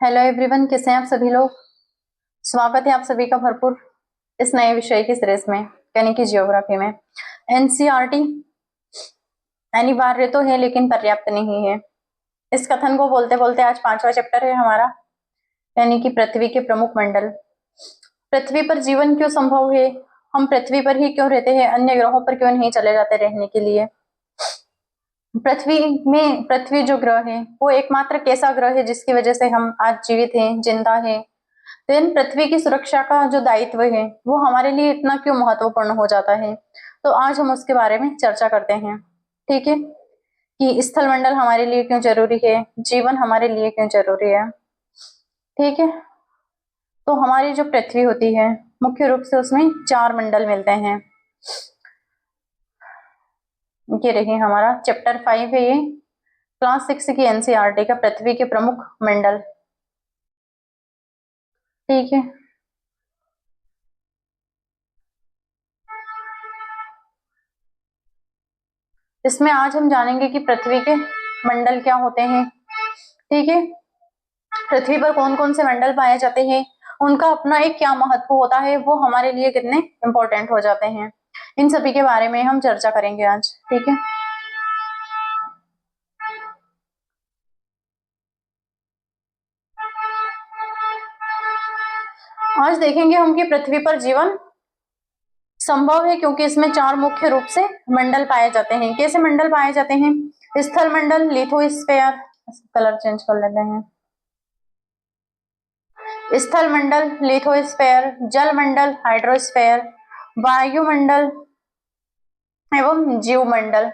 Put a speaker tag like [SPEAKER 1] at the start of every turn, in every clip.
[SPEAKER 1] Hello everyone, कैसे हैं आप सभी लोग। स्वागत है आप सभी का भरपूर इस नए विषय की सीरीज में यानी कि जियोग्राफी में। एनसीईआरटी अनिवार्य तो है लेकिन पर्याप्त नहीं है। इस कथन को बोलते बोलते आज 5वां चैप्टर है हमारा, यानी कि पृथ्वी के प्रमुख मंडल। पृथ्वी पर जीवन क्यों संभव है, हम पृथ्वी पर ही क्यों रहते हैं, अन्य ग्रहों पर क्यों नहीं चले जाते रहने के लिए। पृथ्वी जो ग्रह है वो एकमात्र कैसा ग्रह है जिसकी वजह से हम आज जीवित हैं, जिंदा हैं। तो इन पृथ्वी की सुरक्षा का जो दायित्व है वो हमारे लिए इतना क्यों महत्वपूर्ण हो जाता है, तो आज हम उसके बारे में चर्चा करते हैं। ठीक है, कि स्थलमंडल हमारे लिए क्यों जरूरी है, जीवन हमारे लिए क्यों जरूरी है। ठीक है, तो हमारी जो पृथ्वी होती है मुख्य रूप से उसमें 4 मंडल मिलते हैं। ये रही हमारा चैप्टर 5 है, ये क्लास 6 की एनसीईआरटी का पृथ्वी के प्रमुख मंडल। ठीक है, इसमें आज हम जानेंगे कि पृथ्वी के मंडल क्या होते हैं। ठीक है, पृथ्वी पर कौन कौन से मंडल पाए जाते हैं, उनका अपना एक क्या महत्व होता है, वो हमारे लिए कितने इंपॉर्टेंट हो जाते हैं, इन सभी के बारे में हम चर्चा करेंगे आज। ठीक है, आज देखेंगे हम कि पृथ्वी पर जीवन संभव है क्योंकि इसमें 4 मुख्य रूप से मंडल पाए जाते हैं। कैसे मंडल पाए जाते हैं? स्थल मंडल, लिथोस्फीयर, कलर चेंज कर लेते हैं, स्थल मंडल, लिथोस्फीयर, जल मंडल, हाइड्रोस्फीयर, वायुमंडल एवं जीवमंडल।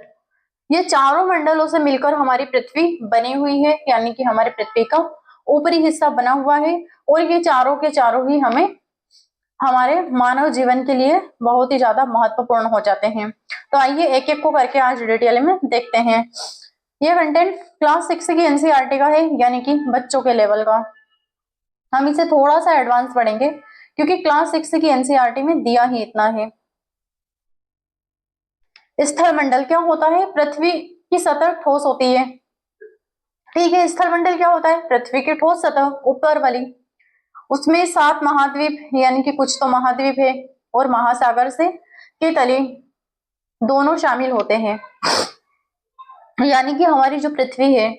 [SPEAKER 1] ये चारों मंडलों से मिलकर हमारी पृथ्वी बनी हुई है, यानी कि हमारी पृथ्वी का ऊपरी हिस्सा बना हुआ है। और ये चारों के चारों ही हमें हमारे मानव जीवन के लिए बहुत ही ज्यादा महत्वपूर्ण हो जाते हैं। तो आइए एक एक को करके आज डिटेल में देखते हैं। ये कंटेंट क्लास 6 की एनसीईआरटी का है, यानी कि बच्चों के लेवल का। हम इसे थोड़ा सा एडवांस पढ़ेंगे क्योंकि क्लास 6 की एनसीईआरटी में दिया ही इतना है। स्थल मंडल क्या होता है? पृथ्वी की सतह ठोस होती है। ठीक है, स्थल मंडल क्या होता है? पृथ्वी की ठोस सतह ऊपर वाली, उसमें 7 महाद्वीप यानी कि कुछ तो महाद्वीप है और महासागर से के तले दोनों शामिल होते हैं। यानी कि हमारी जो पृथ्वी है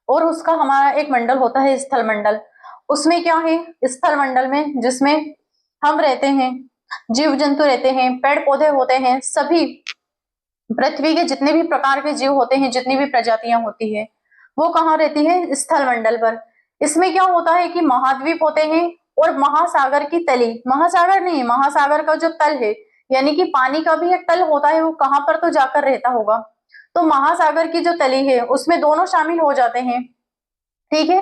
[SPEAKER 1] और उसका हमारा एक मंडल होता है स्थल मंडल। उसमें क्या है स्थल मंडल में? जिसमें हम रहते हैं, जीव जंतु रहते हैं, पेड़ पौधे होते हैं, सभी पृथ्वी के जितने भी प्रकार के जीव होते हैं, जितनी भी प्रजातियां होती है, वो कहाँ रहती है? स्थल मंडल पर। इसमें क्या होता है कि महाद्वीप होते हैं और महासागर की तली, महासागर नहीं, महासागर का जो तल है, यानी कि पानी का भी एक तल होता है, वो कहाँ पर तो जाकर रहता होगा। तो महासागर की जो तली है उसमें दोनों शामिल हो जाते हैं। ठीक है,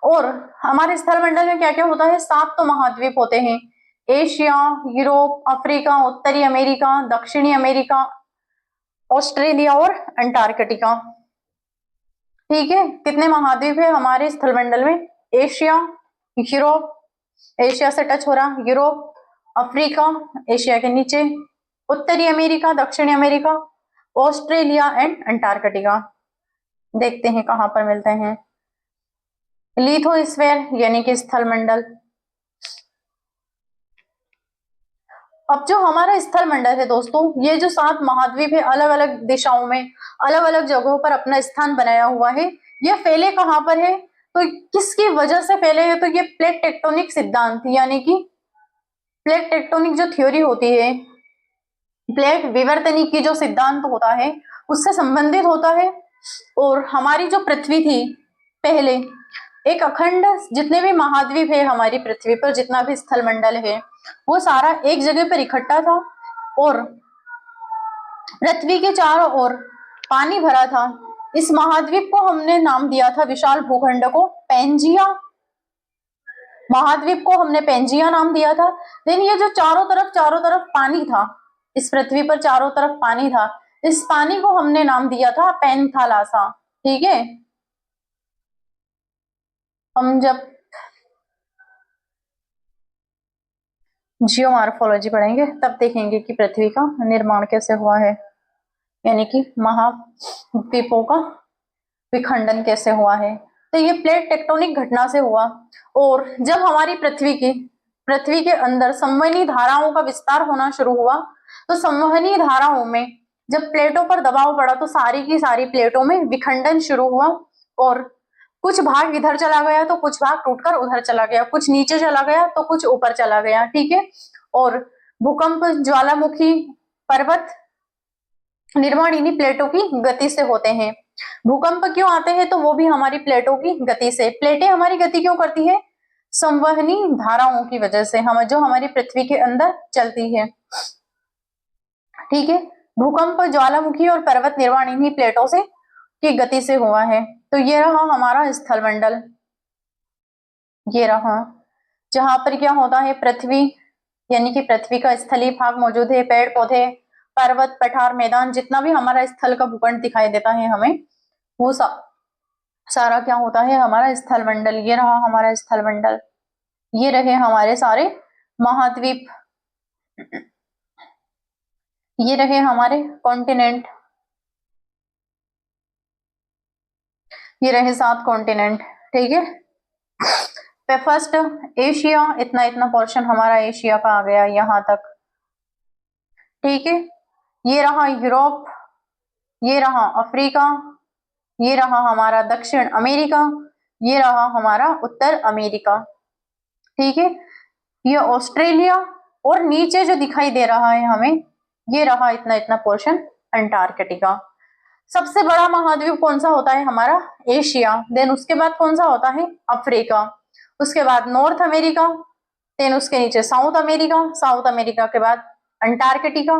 [SPEAKER 1] और हमारे स्थल मंडल में क्या क्या होता है? 7 तो महाद्वीप होते हैं, एशिया, यूरोप, अफ्रीका, उत्तरी अमेरिका, दक्षिणी अमेरिका, ऑस्ट्रेलिया और अंटार्कटिका। ठीक है, कितने महाद्वीप है हमारे स्थल मंडल में? एशिया, यूरोप, एशिया से टच हो रहा, यूरोप, अफ्रीका, एशिया के नीचे, उत्तरी अमेरिका, दक्षिणी अमेरिका, ऑस्ट्रेलिया एंड अंटार्कटिका। देखते हैं कहां पर मिलते हैं। लिथोस्फीयर यानी कि स्थल मंडल। अब जो हमारा स्थल मंडल है दोस्तों, ये जो 7 महाद्वीप है अलग अलग दिशाओं में, अलग अलग जगहों पर अपना स्थान बनाया हुआ है, ये फैले कहां पर है, तो किसकी वजह से फैले हैं? तो ये प्लेट टेक्टोनिक सिद्धांत, यानी कि प्लेट टेक्टोनिक जो थ्योरी होती है, प्लेट विवर्तनिक की जो सिद्धांत होता है उससे संबंधित होता है। और हमारी जो पृथ्वी थी पहले एक अखंड, जितने भी महाद्वीप है हमारी पृथ्वी पर, जितना भी स्थल मंडल है वो सारा एक जगह पर इकट्ठा था और पृथ्वी के चारों ओर पानी भरा था। इस महाद्वीप को हमने नाम दिया था, विशाल भूखंड को, पेंजिया। महाद्वीप को हमने पेंजिया नाम दिया था। लेकिन ये जो चारों तरफ पानी था, इस पृथ्वी पर चारों तरफ पानी था, इस पानी को हमने नाम दिया था पेंथालासा। ठीक है, हम जब जियोमॉर्फोलॉजी पढ़ेंगे तब देखेंगे कि पृथ्वी का निर्माण कैसे हुआ है, यानी कि महाद्वीपों का विखंडन कैसे हुआ है। तो ये प्लेट टेक्टोनिक घटना से हुआ। और जब हमारी पृथ्वी के अंदर संवहनी धाराओं का विस्तार होना शुरू हुआ, तो संवहनी धाराओं में जब प्लेटों पर दबाव पड़ा तो सारी की सारी प्लेटों में विखंडन शुरू हुआ, और कुछ भाग इधर चला गया तो कुछ भाग टूटकर उधर चला गया, कुछ नीचे चला गया तो कुछ ऊपर चला गया। ठीक है। और भूकंप ज्वालामुखी पर्वत निर्माण इन्हीं प्लेटों की गति से होते हैं। भूकंप क्यों आते हैं? तो वो भी हमारी प्लेटों की गति से। प्लेटें हमारी गति क्यों करती है? संवहनी धाराओं की वजह से, हम जो हमारी पृथ्वी के अंदर चलती है। ठीक है। भूकंप ज्वालामुखी और पर्वत निर्माण इन्हीं प्लेटों से की गति से हुआ है। तो ये रहा हमारा स्थलमंडल, ये रहा जहां पर क्या होता है, पृथ्वी यानी कि पृथ्वी का स्थलीय भाग मौजूद है, पेड़ पौधे, पर्वत, पठार, मैदान, जितना भी हमारा स्थल का भूखंड दिखाई देता है हमें, वो सारा क्या होता है, हमारा स्थलमंडल। ये रहा हमारा स्थलमंडल, ये रहे हमारे सारे महाद्वीप, ये रहे हमारे कॉन्टिनेंट, ये रहे 7 कॉन्टिनेंट। ठीक है। फर्स्ट एशिया, इतना इतना पोर्शन हमारा एशिया का आ गया यहां तक। ठीक है। ये रहा यूरोप, ये रहा अफ्रीका, ये रहा हमारा दक्षिण अमेरिका, ये रहा हमारा उत्तर अमेरिका। ठीक है। ये ऑस्ट्रेलिया, और नीचे जो दिखाई दे रहा है हमें, ये रहा इतना इतना पोर्शन अंटार्कटिका। सबसे बड़ा महाद्वीप कौन सा होता है? हमारा एशिया। देन उसके बाद कौन सा होता है? अफ्रीका। उसके बाद नॉर्थ अमेरिका, देन उसके नीचे साउथ अमेरिका, साउथ अमेरिका के बाद अंटार्कटिका,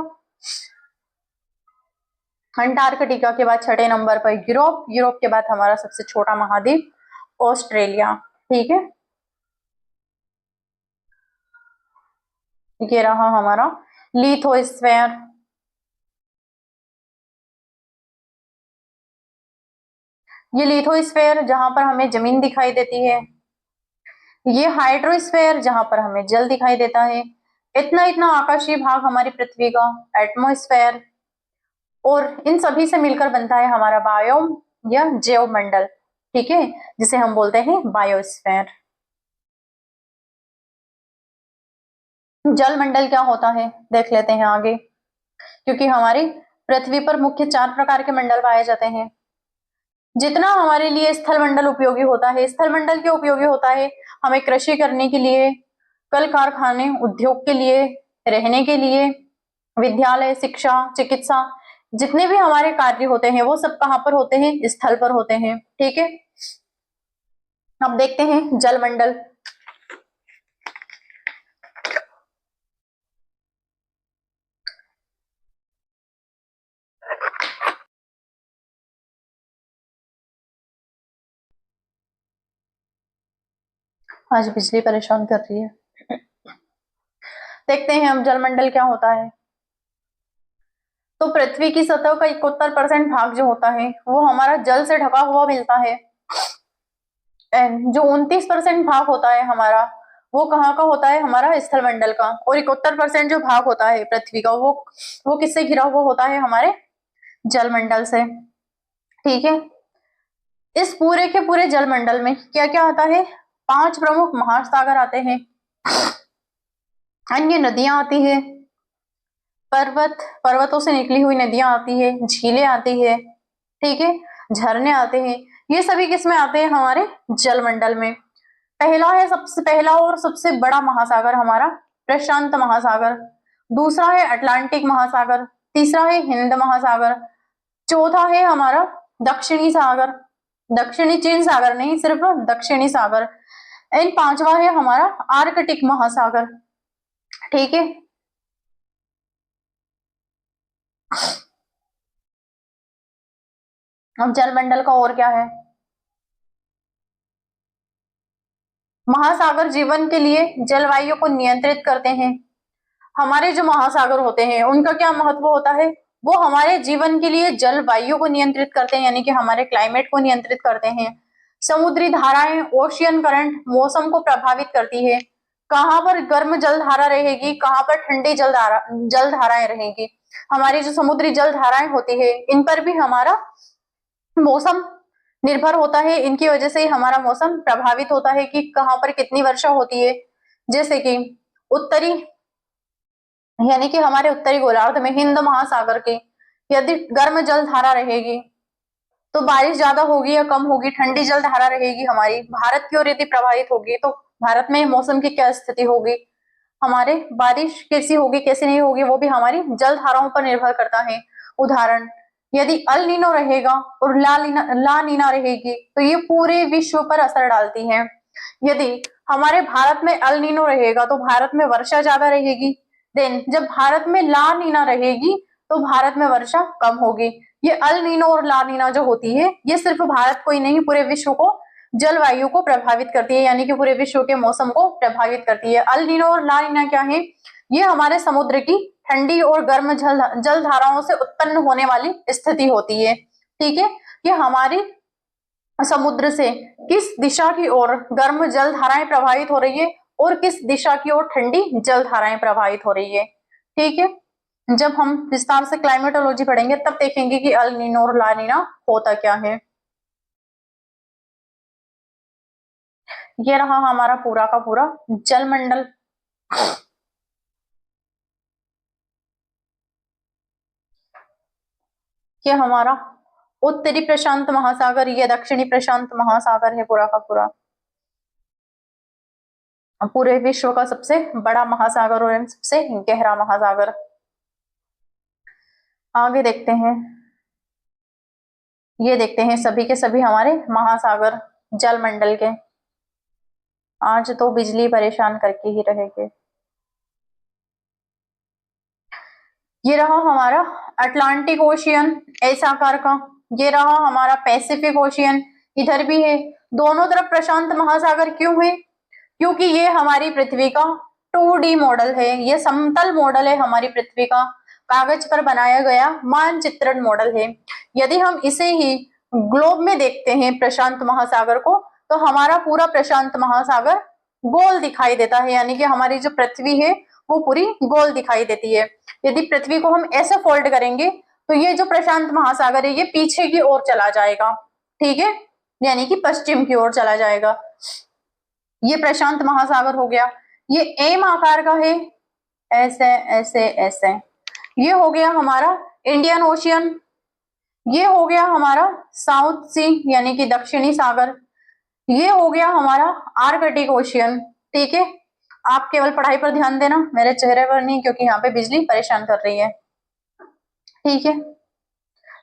[SPEAKER 1] अंटार्कटिका के बाद छठे नंबर पर यूरोप, यूरोप के बाद हमारा सबसे छोटा महाद्वीप ऑस्ट्रेलिया। ठीक है। ये रहा हमारा लिथोस्फीयर, ये लिथोस्फीयर जहां पर हमें जमीन दिखाई देती है, ये हाइड्रोस्फीयर जहां पर हमें जल दिखाई देता है, इतना इतना आकाशीय भाग हमारी पृथ्वी का एटमॉस्फेयर, और इन सभी से मिलकर बनता है हमारा बायोम या जैवमंडल। ठीक है, जिसे हम बोलते हैं बायोस्फीयर। जलमंडल क्या होता है देख लेते हैं आगे, क्योंकि हमारी पृथ्वी पर मुख्य 4 प्रकार के मंडल पाए जाते हैं। जितना हमारे लिए स्थल मंडल उपयोगी होता है, स्थल मंडल क्यों उपयोगी होता है? हमें कृषि करने के लिए, कल कारखाने, उद्योग के लिए, रहने के लिए, विद्यालय, शिक्षा, चिकित्सा, जितने भी हमारे कार्य होते हैं वो सब कहां पर होते हैं? स्थल पर होते हैं। ठीक है। अब देखते हैं जलमंडल। आज बिजली परेशान कर रही है। देखते हैं अब जलमंडल क्या होता है। तो पृथ्वी की सतह का 71% भाग जो होता है वो हमारा जल से ढका हुआ मिलता है, एंड जो 29% भाग होता है हमारा, वो कहाँ का होता है? हमारा स्थलमंडल का। और 71% जो भाग होता है पृथ्वी का, वो किससे घिरा हुआ होता है? हमारे जलमंडल से। ठीक है। इस पूरे के पूरे जलमंडल में क्या क्या आता है? 5 प्रमुख महासागर आते हैं, अन्य नदियां आती है, पर्वतों से निकली हुई नदियां आती है, झीलें आती है, ठीक है, झरने आते हैं। ये सभी किसमें आते हैं? हमारे जलमंडल में। पहला है, सबसे पहला और सबसे बड़ा महासागर हमारा प्रशांत महासागर, दूसरा है अटलांटिक महासागर, तीसरा है हिंद महासागर, चौथा है हमारा दक्षिणी सागर, दक्षिणी चीन सागर नहीं, सिर्फ दक्षिणी सागर, एंड पांचवा है हमारा आर्कटिक महासागर। ठीक है। अब जलमंडल का और क्या है? महासागर जीवन के लिए जलवायु को नियंत्रित करते हैं। हमारे जो महासागर होते हैं उनका क्या महत्व होता है? वो हमारे जीवन के लिए जलवायु को नियंत्रित करते हैं, यानी कि हमारे क्लाइमेट को नियंत्रित करते हैं। समुद्री धाराएं, ओशियन करंट मौसम को प्रभावित करती है। कहाँ पर गर्म जलधारा रहेगी, कहाँ पर ठंडी जलधाराएं रहेगी। हमारी जो समुद्री जलधाराएं होती है इन पर भी हमारा मौसम निर्भर होता है। इनकी वजह से ही हमारा मौसम प्रभावित होता है कि कहाँ पर कितनी वर्षा होती है। जैसे कि उत्तरी यानी कि हमारे उत्तरी गोलार्ध में हिंद महासागर की यदि गर्म जल धारा रहेगी तो बारिश ज्यादा होगी या कम होगी, ठंडी जल धारा रहेगी हमारी भारत की ओर यदि प्रभावित होगी तो भारत में मौसम की क्या स्थिति होगी, हमारे बारिश कैसी होगी कैसी नहीं होगी, वो भी हमारी जल धाराओं पर निर्भर करता है। उदाहरण, यदि अल नीनो रहेगा और ला नीना रहेगी तो ये पूरे विश्व पर असर डालती है। यदि हमारे भारत में अल नीनो रहेगा तो भारत में वर्षा ज्यादा रहेगी। देन जब भारत में ला नीना रहेगी तो भारत में वर्षा कम होगी। ये अल नीनो और ला नीना जो होती है ये सिर्फ भारत को ही नहीं पूरे विश्व को जलवायु को प्रभावित करती है, यानी कि पूरे विश्व के मौसम को प्रभावित करती है। अल नीनो और ला नीना क्या है, ये हमारे समुद्र की ठंडी और गर्म जल धाराओं से उत्पन्न होने वाली स्थिति होती है। ठीक है, ये हमारी समुद्र से किस दिशा की ओर गर्म जल धाराएं प्रभावित हो रही है और किस दिशा की ओर ठंडी जल धाराएं प्रभावित हो रही है। ठीक है, जब हम विस्तार से क्लाइमेटोलॉजी पढ़ेंगे तब देखेंगे कि अल नीनो और ला नीना होता क्या है। ये रहा हमारा पूरा का पूरा जलमंडल। ये हमारा उत्तरी प्रशांत महासागर, ये दक्षिणी प्रशांत महासागर है पूरा का पूरा, पूरे विश्व का सबसे बड़ा महासागर और सबसे गहरा महासागर। आगे देखते हैं, ये देखते हैं सभी के सभी हमारे महासागर जलमंडल के। आज तो बिजली परेशान करके ही रहेगी। ये रहा हमारा अटलांटिक ओशियन ऐसा आकार का, ये रहा हमारा पैसिफिक ओशियन, इधर भी है। दोनों तरफ प्रशांत महासागर क्यों है, क्योंकि ये हमारी पृथ्वी का 2D मॉडल है, ये समतल मॉडल है हमारी पृथ्वी का, कागज पर बनाया गया मानचित्रण मॉडल है। यदि हम इसे ही ग्लोब में देखते हैं प्रशांत महासागर को तो हमारा पूरा प्रशांत महासागर गोल दिखाई देता है, यानी कि हमारी जो पृथ्वी है वो पूरी गोल दिखाई देती है। यदि पृथ्वी को हम ऐसे फोल्ड करेंगे तो ये जो प्रशांत महासागर है ये पीछे की ओर चला जाएगा। ठीक है, यानी कि पश्चिम की ओर चला जाएगा। ये प्रशांत महासागर हो गया, ये एम आकार का है, ऐसे ऐसे ऐसे। ये हो गया हमारा इंडियन ओशियन, ये हो गया हमारा साउथ सी यानी कि दक्षिणी सागर, ये हो गया हमारा आर्कटिक ओशियन। ठीक है, आप केवल पढ़ाई पर ध्यान देना, मेरे चेहरे पर नहीं, क्योंकि यहाँ पे बिजली परेशान कर रही है। ठीक है,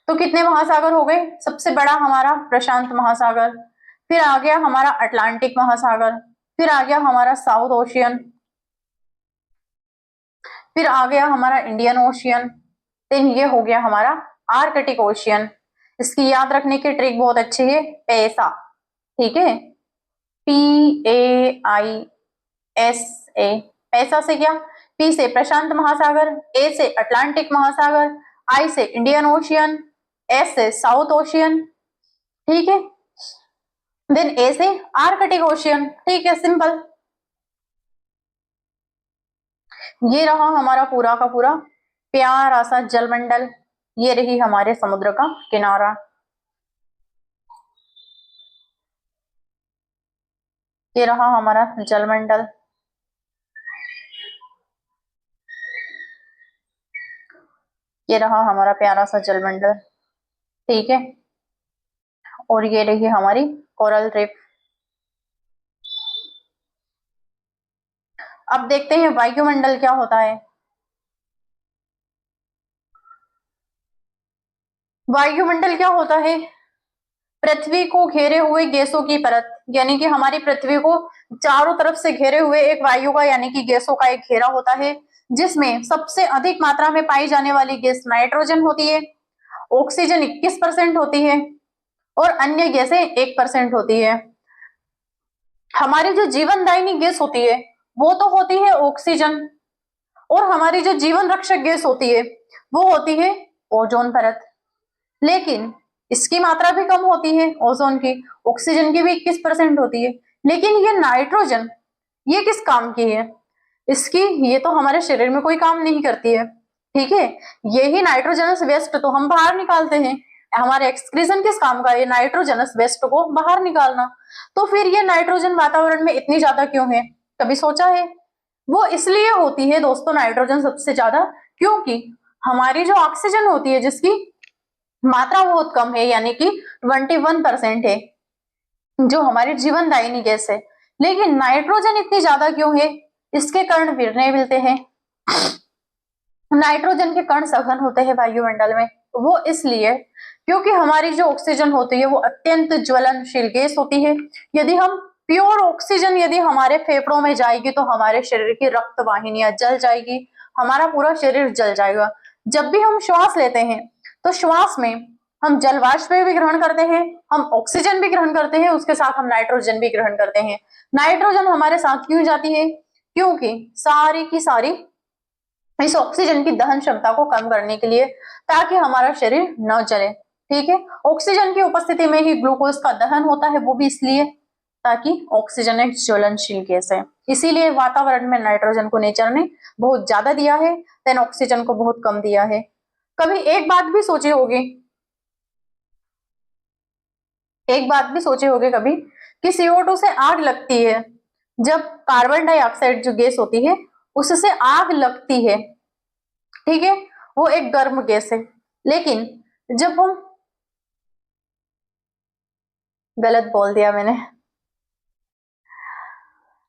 [SPEAKER 1] तो कितने महासागर हो गए, सबसे बड़ा हमारा प्रशांत महासागर, फिर आ गया हमारा अटलांटिक महासागर, फिर आ गया हमारा साउथ ओशियन, फिर आ गया हमारा इंडियन ओशियन, देन ये हो गया हमारा आर्कटिक ओशियन। इसकी याद रखने की ट्रिक बहुत अच्छी है, पैसा। ठीक है, PAISA, पैसा से क्या, P से प्रशांत महासागर, A से अटलांटिक महासागर, I से इंडियन ओशियन, S से साउथ ओशियन। ठीक है, देन A से आर्कटिक ओशियन। ठीक है, सिंपल। ये रहा हमारा पूरा का पूरा प्यारा सा जलमंडल, ये रही हमारे समुद्र का किनारा। ये रहा हमारा जलमंडल, ये रहा हमारा प्यारा सा जलमंडल। ठीक है, और ये रही हमारी कोरल रीफ। अब देखते हैं वायुमंडल क्या होता है। वायुमंडल क्या होता है, पृथ्वी को घेरे हुए गैसों की परत, यानी कि हमारी पृथ्वी को चारों तरफ से घेरे हुए एक वायु का यानी कि गैसों का एक घेरा होता है, जिसमें सबसे अधिक मात्रा में पाई जाने वाली गैस नाइट्रोजन होती है, ऑक्सीजन 21% होती है और अन्य गैसें 1% होती है। हमारी जो जीवनदायिनी गैस होती है वो तो होती है ऑक्सीजन, और हमारी जो जीवन रक्षक गैस होती है वो होती है ओजोन परत। लेकिन इसकी मात्रा भी कम होती है ओजोन की, ऑक्सीजन की भी 21% होती है। लेकिन ये नाइट्रोजन ये किस काम की है, इसकी ये तो हमारे शरीर में कोई काम नहीं करती है। ठीक है, यही नाइट्रोजनस वेस्ट तो हम बाहर निकालते हैं, हमारे एक्सक्रीजन किस काम का है? नाइट्रोजनस वेस्ट को बाहर निकालना। तो फिर ये नाइट्रोजन वातावरण में इतनी ज्यादा क्यों है, कभी सोचा है? वो इसलिए होती है दोस्तों नाइट्रोजन सबसे ज्यादा, क्योंकि हमारी जो ऑक्सीजन होती है जिसकी मात्रा बहुत कम है, यानी कि 21% है, जो हमारी जीवनदायिनी गैस है, लेकिन नाइट्रोजन इतनी ज्यादा क्यों है? इसके कारण निर्णय मिलते हैं। नाइट्रोजन के कण सघन होते हैं वायुमंडल में, वो इसलिए क्योंकि हमारी जो ऑक्सीजन होती है वो अत्यंत ज्वलनशील गैस होती है। यदि हम प्योर ऑक्सीजन यदि हमारे फेफड़ों में जाएगी तो हमारे शरीर की रक्त वाहिनियां जल जाएगी, हमारा पूरा शरीर जल जाएगा। जब भी हम श्वास लेते हैं तो श्वास में हम जल वाष्प भी ग्रहण करते हैं, हम ऑक्सीजन भी ग्रहण करते हैं, उसके साथ हम नाइट्रोजन भी ग्रहण करते हैं। नाइट्रोजन हमारे साथ क्यों जाती है? क्योंकि सारी की सारी इस ऑक्सीजन की दहन क्षमता को कम करने के लिए, ताकि हमारा शरीर न जले। ठीक है, ऑक्सीजन की उपस्थिति में ही ग्लूकोज का दहन होता है, वो भी इसलिए ताकि ऑक्सीजन एक ज्वलनशील गैस है, इसीलिए वातावरण में नाइट्रोजन को नेचर ने बहुत ज्यादा दिया है, देन ऑक्सीजन को बहुत कम दिया है। कभी एक बात भी सोचे होगे, कभी कि CO2 से आग लगती है, जब कार्बन डाइऑक्साइड जो गैस होती है उससे आग लगती है, ठीक है, वो एक गर्म गैस है। लेकिन जब हम, गलत बोल दिया मैंने,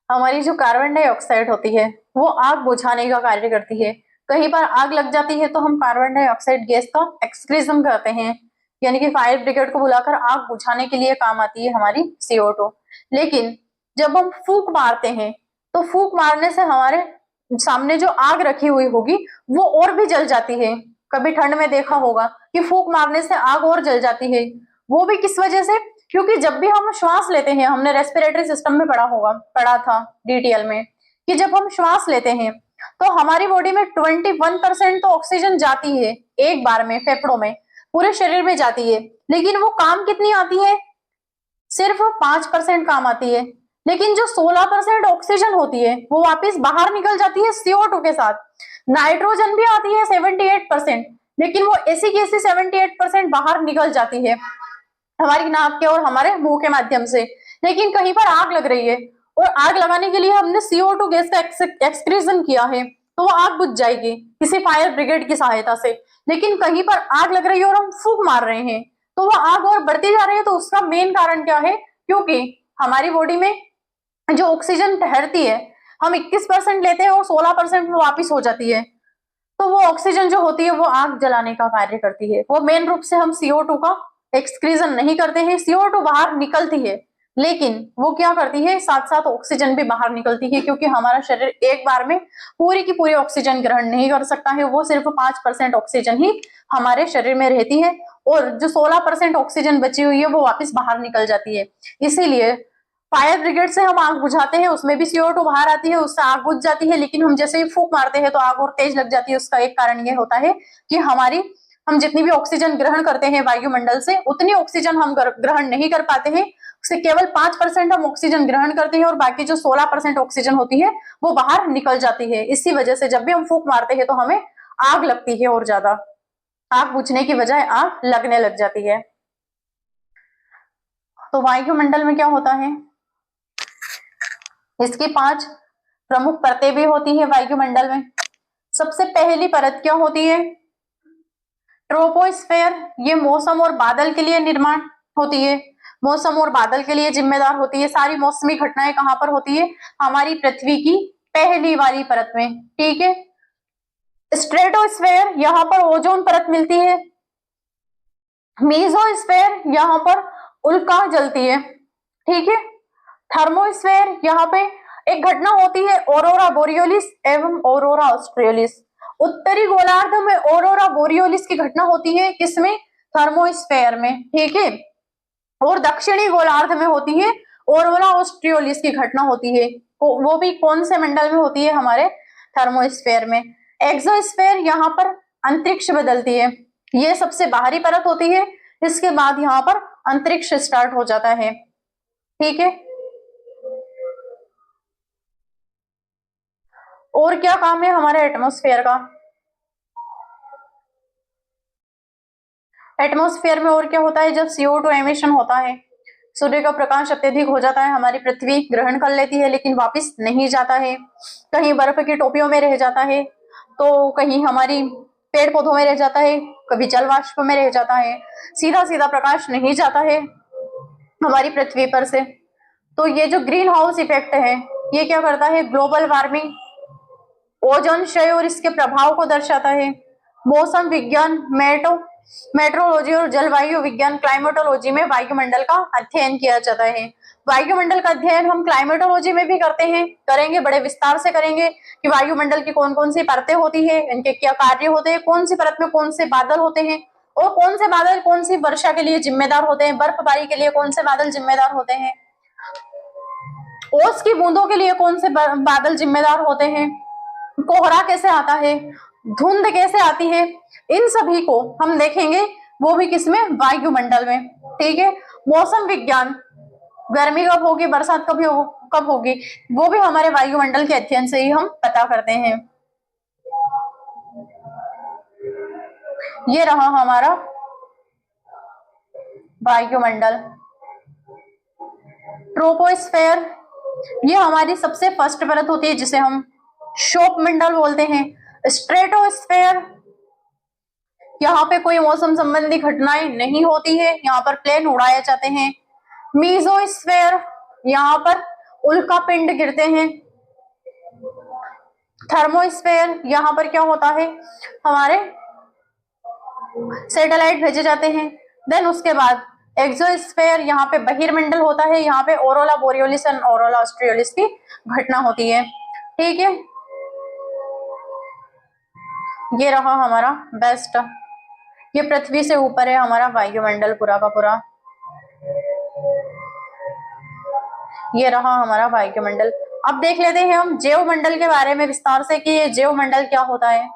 [SPEAKER 1] हमारी जो कार्बन डाइऑक्साइड होती है वो आग बुझाने का कार्य करती है। कहीं पर आग लग जाती है तो हम कार्बन डाइऑक्साइड गैस का एक्सक्रीजन करते हैं, यानी कि फायर ब्रिगेड को बुलाकर आग बुझाने के लिए काम आती है हमारी CO2। लेकिन जब हम फूंक मारते हैं तो फूंक मारने से हमारे सामने जो आग रखी हुई होगी वो और भी जल जाती है। कभी ठंड में देखा होगा कि फूंक मारने से आग और जल जाती है, वो भी किस वजह से? क्योंकि जब भी हम श्वास लेते हैं, हमने रेस्पिरेटरी सिस्टम में पढ़ा था DTL में, कि जब हम श्वास लेते हैं तो हमारी बॉडी में 21% तो ऑक्सीजन जाती है एक बार में, फेफड़ों में, पूरे शरीर में जाती है, लेकिन वो काम कितनी आती है? सिर्फ 5% काम आती है। लेकिन जो 16% ऑक्सीजन होती है वो वापस बाहर निकल जाती है CO2 के साथ। नाइट्रोजन भी आती है 78%, लेकिन वो ऐसी की ऐसी 78% बाहर निकल जाती है हमारी नाक के और हमारे मुंह के माध्यम से। लेकिन कहीं पर आग लग रही है और आग लगाने के लिए हमने CO2 गैस का एक्सक्रीजन किया है, तो वो आग बुझ जाएगी किसी फायर ब्रिगेड की सहायता से। लेकिन कहीं पर आग लग रही है और हम फूंक मार रहे हैं तो वो आग और बढ़ती जा रही है, तो उसका मेन कारण क्या है? क्योंकि हमारी बॉडी में जो ऑक्सीजन ठहरती है, हम 21% लेते हैं और 16% में वापिस हो जाती है, तो वो ऑक्सीजन जो होती है वो आग जलाने का कार्य करती है। वो मेन रूप से हम CO2 का एक्सक्रीजन नहीं करते हैं, CO2 बाहर निकलती है, लेकिन वो क्या करती है, साथ साथ ऑक्सीजन भी बाहर निकलती है, क्योंकि हमारा शरीर एक बार में पूरी की पूरी ऑक्सीजन ग्रहण नहीं कर सकता है, वो सिर्फ 5% ऑक्सीजन ही हमारे शरीर में रहती है, और जो 16% ऑक्सीजन बची हुई है वो वापस बाहर निकल जाती है। इसीलिए फायर ब्रिगेड से हम आग बुझाते हैं, उसमें भी CO2 बाहर आती है, उससे आग बुझ जाती है, लेकिन हम जैसे ही फूंक मारते हैं तो आग और तेज लग जाती है। उसका एक कारण ये होता है कि हम जितनी भी ऑक्सीजन ग्रहण करते हैं वायुमंडल से, उतनी ऑक्सीजन हम ग्रहण नहीं कर पाते हैं, उससे केवल 5% हम ऑक्सीजन ग्रहण करते हैं और बाकी जो 16% ऑक्सीजन होती है वो बाहर निकल जाती है। इसी वजह से जब भी हम फूंक मारते हैं तो हमें आग लगती है, और ज्यादा आग बुझने की बजाय आग लगने लग जाती है। तो वायुमंडल में क्या होता है, इसकी 5 प्रमुख परतें भी होती है वायुमंडल में। सबसे पहली परत क्या होती है? ट्रोपोस्फेयर। ये मौसम और बादल के लिए निर्माण होती है, मौसम और बादल के लिए जिम्मेदार होती है। सारी मौसमी घटनाएं कहां पर होती है? हमारी पृथ्वी की पहली वाली परत में, ठीक है। स्ट्रेटोस्फेयर, यहाँ पर ओजोन परत मिलती है। मेसोस्फेयर, यहाँ पर उल्का जलती है, ठीक है। थर्मोस्फेयर, यहाँ पे एक घटना होती है ऑरोरा बोरियोलिस एवं ऑरोरा ऑस्ट्रियलिस। उत्तरी गोलार्ध में ऑरोरा बोरियोलिस की घटना होती है, किसमें? थर्मोस्फेयर में, ठीक है। और दक्षिणी गोलार्ध में होती है ऑरोरा ऑस्ट्रियोलिस की घटना होती है, वो भी कौन से मंडल में होती है? हमारे थर्मोस्फेयर में। एक्सोस्फेयर, यहाँ पर अंतरिक्ष बदलती है, ये सबसे बाहरी परत होती है, इसके बाद यहाँ पर अंतरिक्ष स्टार्ट हो जाता है, ठीक है। और क्या काम है हमारे एटमॉस्फेयर का? एटमॉस्फेयर में और क्या होता है, जब CO2 एमिशन होता है, सूर्य का प्रकाश अत्यधिक हो जाता है, हमारी पृथ्वी ग्रहण कर लेती है लेकिन वापस नहीं जाता है, कहीं बर्फ की टोपियों में रह जाता है, तो कहीं हमारी पेड़ पौधों में रह जाता है, कभी जल वाष्प में रह जाता है, सीधा सीधा प्रकाश नहीं जाता है हमारी पृथ्वी पर से। तो ये जो ग्रीन हाउस इफेक्ट है, ये क्या करता है, ग्लोबल वार्मिंग, ओजोन क्षय और इसके प्रभाव को दर्शाता है। मौसम विज्ञान, मेट्रोलॉजी और जलवायु विज्ञान, क्लाइमेटोलॉजी में वायुमंडल का अध्ययन किया जाता है। वायुमंडल का अध्ययन हम क्लाइमेटोलॉजी में भी करते हैं, करेंगे, बड़े विस्तार से करेंगे कि वायुमंडल की कौन कौन सी परतें होती है, इनके क्या कार्य होते हैं, कौन सी परत में कौन से बादल होते हैं और कौन से बादल कौन सी वर्षा के लिए जिम्मेदार होते हैं, बर्फबारी के लिए कौन से बादल जिम्मेदार होते हैं, ओस की बूंदों के लिए कौन से बादल जिम्मेदार होते हैं, कोहरा कैसे आता है, धुंध कैसे आती है, इन सभी को हम देखेंगे, वो भी किसमें, वायुमंडल में। ठीक है। मौसम विज्ञान, गर्मी कब होगी, बरसात कब होगी, वो भी हमारे वायुमंडल के अध्ययन से ही हम पता करते हैं। ये रहा हमारा वायुमंडल। ट्रोपोस्फेयर, ये हमारी सबसे फर्स्ट परत होती है जिसे हम शोक मंडल बोलते हैं। स्ट्रेटोस्फेयर, यहाँ पे कोई मौसम संबंधी घटनाएं नहीं होती है, यहाँ पर प्लेन उड़ाए जाते हैं। मीजोस्फेयर, यहाँ पर उल्का पिंड गिरते हैं। थर्मोस्फेयर, यहाँ पर क्या होता है, हमारे सैटेलाइट भेजे जाते हैं। देन उसके बाद एक्सोस्फेयर, यहाँ पे बहिर्मंडल होता है, यहाँ पे ऑरोरा बोरियोलिस एंड ऑरोरा ऑस्ट्रियोलिस की घटना होती है। ठीक है। ये रहा हमारा बेस्ट, ये पृथ्वी से ऊपर है हमारा वायुमंडल पूरा का पूरा। ये रहा हमारा वायुमंडल। अब देख लेते हैं हम जैवमंडल के बारे में विस्तार से कि ये जैवमंडल क्या होता है।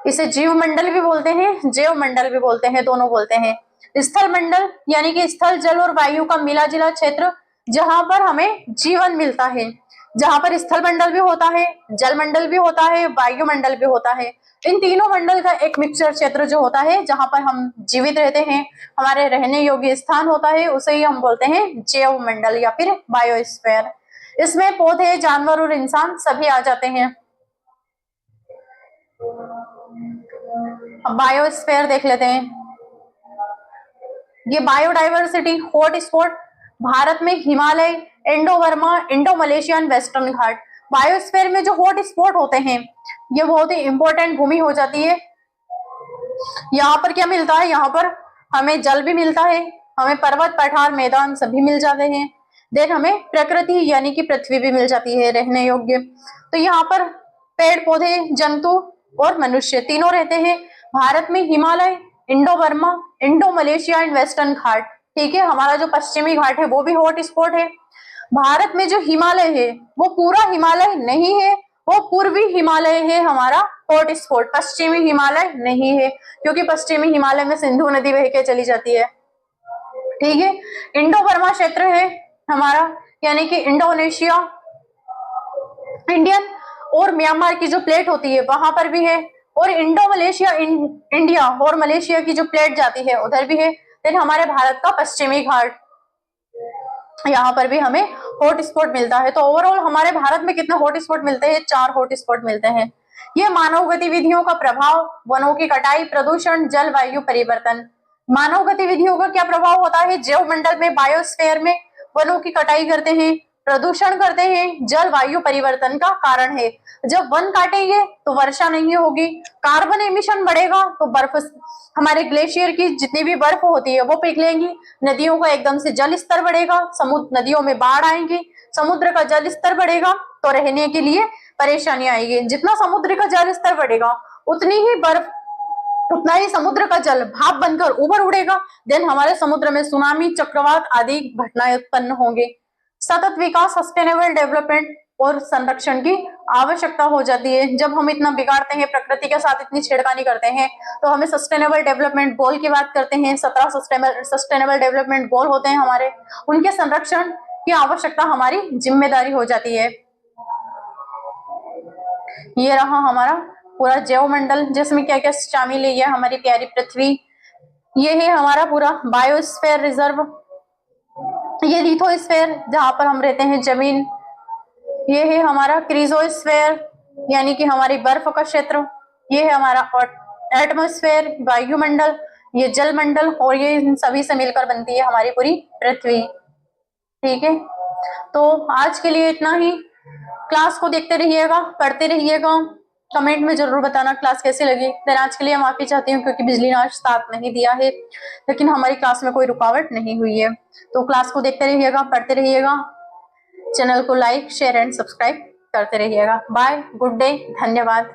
[SPEAKER 1] इसे जीवमंडल भी बोलते हैं, जैवमंडल भी बोलते हैं, दोनों बोलते हैं। स्थल मंडल यानी कि स्थल, जल और वायु का मिला जुला क्षेत्र, जहां पर हमें जीवन मिलता है, जहां पर स्थल मंडल भी होता है, जल मंडल भी होता है, वायुमंडल भी होता है। इन तीनों मंडल का एक मिक्सचर क्षेत्र जो होता है, जहां पर हम जीवित रहते हैं, हमारे रहने योग्य स्थान होता है, उसे ही हम बोलते हैं जैवमंडल या फिर बायोस्फीयर। इसमें पौधे, जानवर और इंसान सभी आ जाते हैं। अब बायोस्फीयर देख लेते हैं। ये बायोडाइवर्सिटी हॉट स्पॉट, भारत में Himalaya, Indo Burma, Indo Malaysia and Western Ghat. Biosphere में जो हॉट स्पॉट होते हैं, ये बहुत ही इंपॉर्टेंट भूमि हो जाती है। यहाँ पर क्या मिलता है, यहाँ पर हमें जल भी मिलता है, हमें पर्वत, पठार, मैदान सभी मिल जाते हैं। देन हमें प्रकृति यानी कि पृथ्वी भी मिल जाती है रहने योग्य। तो यहाँ पर पेड़ पौधे, जंतु और मनुष्य तीनों रहते हैं। भारत में Himalaya, Indo Burma, Indo Malaysia and Western Ghat. ठीक है। हमारा जो पश्चिमी घाट है वो भी हॉट स्पॉट है। भारत में जो हिमालय है वो पूरा हिमालय नहीं है, वो पूर्वी हिमालय है हमारा हॉट स्पॉट, पश्चिमी हिमालय नहीं है, क्योंकि पश्चिमी हिमालय में सिंधु नदी बह के चली जाती है। ठीक है। इंडो बर्मा क्षेत्र है हमारा, यानी कि इंडोनेशिया, इंडियन और म्यांमार की जो प्लेट होती है वहां पर भी है, और इंडो मलेशिया, इंडिया और मलेशिया की जो प्लेट जाती है उधर भी है। फिर हमारे भारत का पश्चिमी घाट, यहाँ पर भी हमें हॉट स्पॉट मिलता है। तो ओवरऑल हमारे भारत में कितने हॉट स्पॉट मिलते हैं, 4 हॉट स्पॉट मिलते हैं। ये मानव गतिविधियों का प्रभाव, वनों की कटाई, प्रदूषण, जलवायु परिवर्तन। मानव गतिविधियों का क्या प्रभाव होता है, जैवमंडल में, बायोस्फीयर में वनों की कटाई करते हैं, प्रदूषण करते हैं, जलवायु परिवर्तन का कारण है। जब वन काटेंगे तो वर्षा नहीं होगी, कार्बन एमिशन बढ़ेगा तो बर्फ, हमारे ग्लेशियर की जितनी भी बर्फ होती है वो पिघलेंगी, नदियों का एकदम से जल स्तर बढ़ेगा, समुद्र, नदियों में बाढ़ आएंगी, समुद्र का जल स्तर बढ़ेगा तो रहने के लिए परेशानी आएगी। जितना समुद्र का जल स्तर बढ़ेगा उतनी ही बर्फ, उतना ही समुद्र का जल भाप बनकर ऊपर उड़ेगा। देन हमारे समुद्र में सुनामी, चक्रवात आदि घटनाएं उत्पन्न होंगे। सतत विकास, सस्टेनेबल डेवलपमेंट और संरक्षण की आवश्यकता हो जाती है। जब हम इतना बिगाड़ते हैं, प्रकृति के साथ इतनी छेड़खानी करते हैं, तो हमें सस्टेनेबल डेवलपमेंट गोल की बात करते हैं। 17 सस्टेनेबल डेवलपमेंट गोल होते हैं हमारे, उनके संरक्षण की आवश्यकता हमारी जिम्मेदारी हो जाती है। ये रहा हमारा पूरा जैवमंडल, जिसमें क्या क्या शामिल है, ये हमारी प्यारी पृथ्वी, ये है हमारा पूरा बायोस्फीयर रिजर्व, ये लिथोस्फीयर जहां पर हम रहते हैं जमीन, ये है हमारा क्रिजोस्फीयर यानी कि हमारी बर्फ का क्षेत्र, ये है हमारा एटमॉस्फेयर वायुमंडल, ये जलमंडल, और ये इन सभी से मिलकर बनती है हमारी पूरी पृथ्वी। ठीक है, तो आज के लिए इतना ही। क्लास को देखते रहिएगा, पढ़ते रहिएगा, कमेंट में जरूर बताना क्लास कैसी लगी। देन आज के लिए माफी चाहती हूँ क्योंकि बिजली ने आज साथ नहीं दिया है, लेकिन हमारी क्लास में कोई रुकावट नहीं हुई है। तो क्लास को देखते रहिएगा, पढ़ते रहिएगा, चैनल को लाइक शेयर एंड सब्सक्राइब करते रहिएगा। बाय, गुड डे, धन्यवाद।